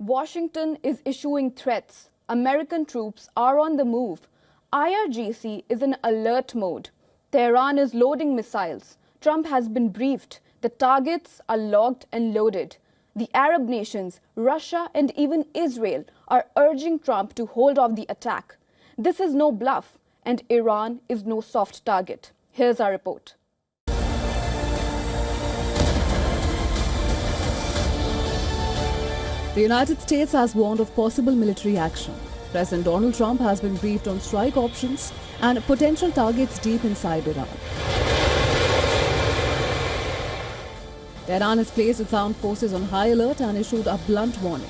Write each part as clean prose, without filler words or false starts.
Washington is issuing threats. American troops are on the move. IRGC is in alert mode. Tehran is loading missiles. Trump has been briefed. The targets are logged and loaded. The Arab nations, Russia and even Israel are urging Trump to hold off the attack. This is no bluff, and Iran is no soft target. Here's our report. The United States has warned of possible military action. President Donald Trump has been briefed on strike options and potential targets deep inside Iran. Tehran has placed its armed forces on high alert and issued a blunt warning.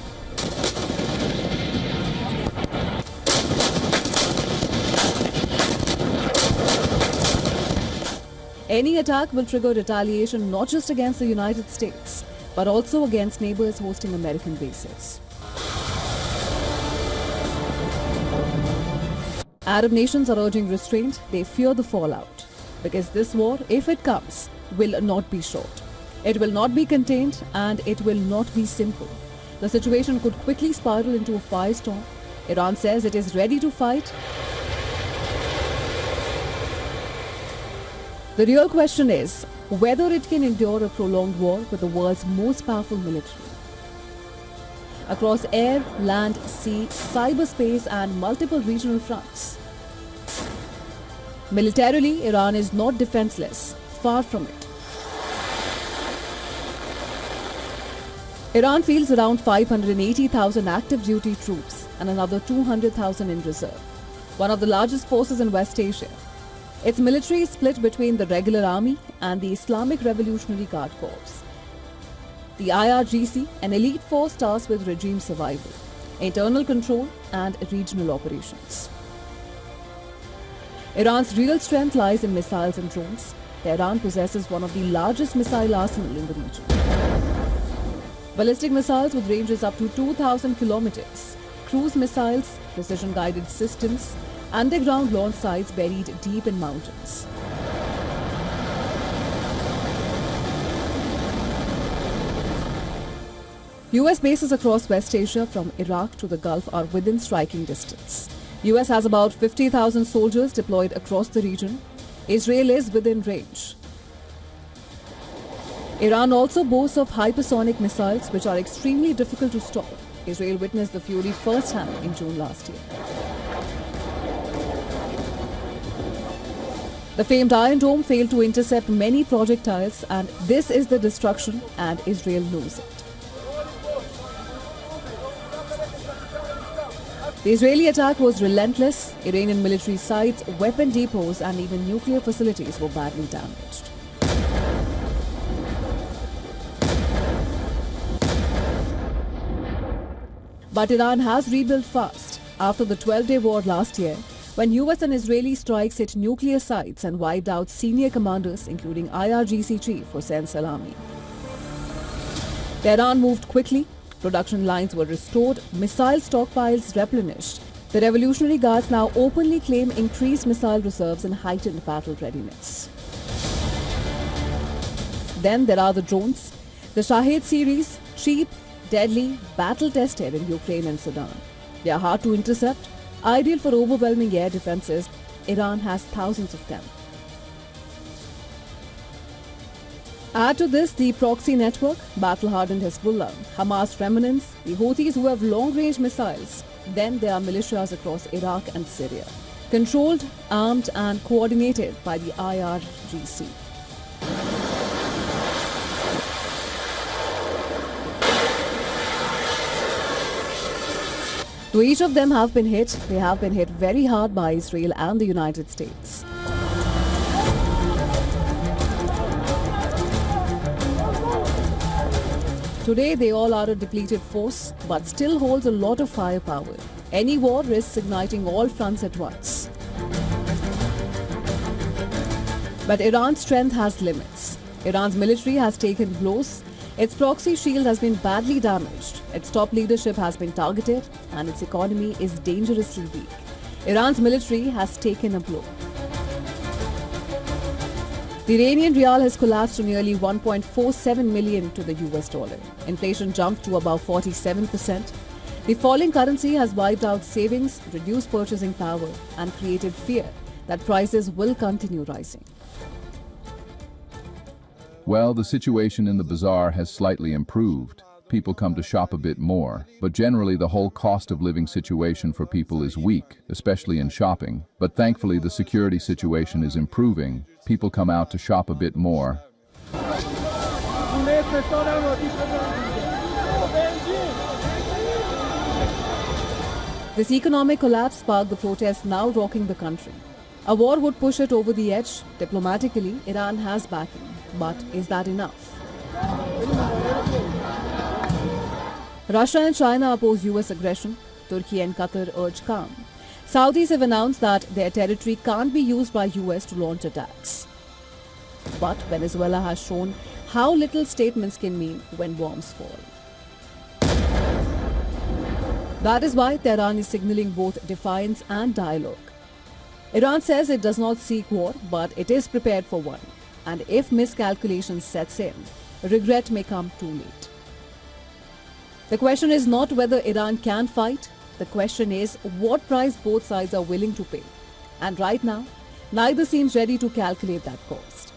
Any attack will trigger retaliation not just against the United States, but also against neighbors hosting American bases. Arab nations are urging restraint. They fear the fallout, because this war, if it comes, will not be short. It will not be contained, and it will not be simple. The situation could quickly spiral into a firestorm. Iran says it is ready to fight. The real question is whether it can endure a prolonged war with the world's most powerful military. Across air, land, sea, cyberspace and multiple regional fronts. Militarily, Iran is not defenseless, far from it. Iran fields around 580,000 active duty troops and another 200,000 in reserve, one of the largest forces in West Asia. Its military is split between the regular army and the Islamic Revolutionary Guard Corps. The IRGC, an elite force tasked with regime survival, internal control and regional operations. Iran's real strength lies in missiles and drones. Tehran possesses one of the largest missile arsenals in the region. Ballistic missiles with ranges up to 2,000 kilometers, cruise missiles, precision-guided systems, underground launch sites buried deep in mountains. US bases across West Asia from Iraq to the Gulf are within striking distance. US has about 50,000 soldiers deployed across the region. Israel is within range. Iran also boasts of hypersonic missiles which are extremely difficult to stop. Israel witnessed the fury firsthand in June last year. The famed Iron Dome failed to intercept many projectiles, and this is the destruction, and Israel knows it. The Israeli attack was relentless. Iranian military sites, weapon depots and even nuclear facilities were badly damaged. But Iran has rebuilt fast. After the 12-day war last year, when US and Israeli strikes hit nuclear sites and wiped out senior commanders, including IRGC chief Hossein Salami. Tehran moved quickly. Production lines were restored, missile stockpiles replenished. The Revolutionary Guards now openly claim increased missile reserves and heightened battle readiness. Then there are the drones. The Shahed series, cheap, deadly, battle-tested in Ukraine and Sudan. They are hard to intercept, ideal for overwhelming air defenses. Iran has thousands of them. Add to this the proxy network, battle-hardened Hezbollah, Hamas remnants, the Houthis who have long-range missiles. Then there are militias across Iraq and Syria, controlled, armed and coordinated by the IRGC. Though each of them have been hit, they have been hit very hard by Israel and the United States. Today, they all are a depleted force, but still holds a lot of firepower. Any war risks igniting all fronts at once. But Iran's strength has limits. Iran's military has taken blows. Its proxy shield has been badly damaged. Its top leadership has been targeted, and its economy is dangerously weak. Iran's military has taken a blow. The Iranian rial has collapsed to nearly 1.47 million to the US dollar. Inflation jumped to about 47%. The falling currency has wiped out savings, reduced purchasing power, and created fear that prices will continue rising. Well, the situation in the bazaar has slightly improved. People come to shop a bit more, but generally the whole cost of living situation for people is weak, especially in shopping. But thankfully the security situation is improving. People come out to shop a bit more. This economic collapse sparked the protests now rocking the country. A war would push it over the edge. Diplomatically, Iran has backing. But is that enough? Russia and China oppose US aggression. Turkey and Qatar urge calm. Saudis have announced that their territory can't be used by US to launch attacks. But Venezuela has shown how little statements can mean when bombs fall. That is why Tehran is signaling both defiance and dialogue. Iran says it does not seek war, but it is prepared for one. And if miscalculation sets in, regret may come too late. The question is not whether Iran can fight. The question is what price both sides are willing to pay. And right now, neither seems ready to calculate that cost.